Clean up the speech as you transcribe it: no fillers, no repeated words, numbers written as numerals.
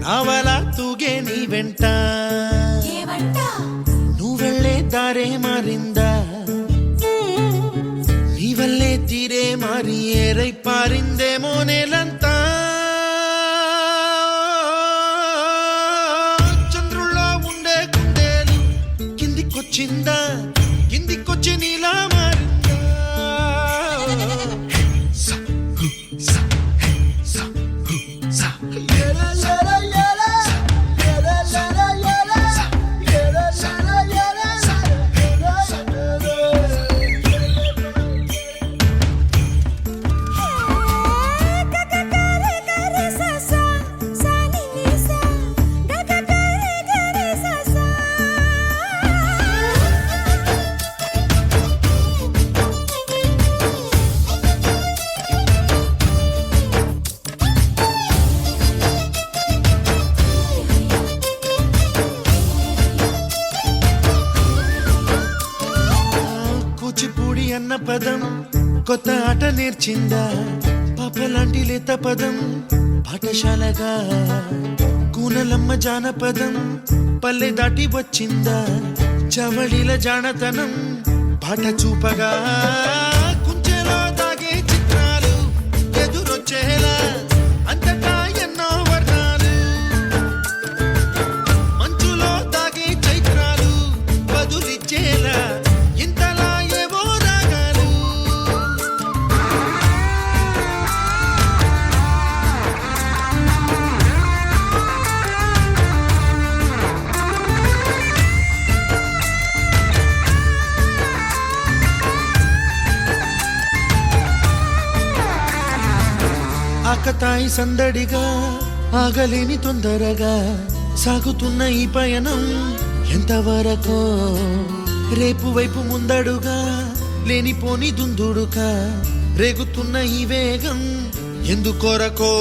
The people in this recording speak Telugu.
నావలా తూగే నీ వెంట నువ్వెళ్ళే దారే మారిందా నీ వల్లే తీరే మారి ఏరై పారిందేమో నేలంతా చంద్రుల్లో ఉండే గుండెలు కిందికొచ్చిందా కిందికొచ్చి నీలా మారిందా కూచిపూడి అన్న పదం కొత్త ఆట నేర్చిందా పాపలాంటి లేత పదం పాఠశాలగా కూనలమ్మ జానపదం పల్లె దాటి వచ్చిందా చవళిల జానతనం పాట చూపగా కుంచెలో దాగే చిత్రాలు ఎదురొచ్చేలా అంతటా ఎన్నో వర్ణాలు మంచులో దాగే చైత్రాలు బదులిచ్చేలా ఇంతలా ఏవో రాగాలు ఆకతాయి సందడిగా ఆగలేని తొందరగా సాగుతున్న ఈ పయనం ఎంతవరకో రేపు వైపు ముందడుగా లేనిపోని దుందుడుగా రేగుతున్న ఈ వేగం ఎందుకొరకో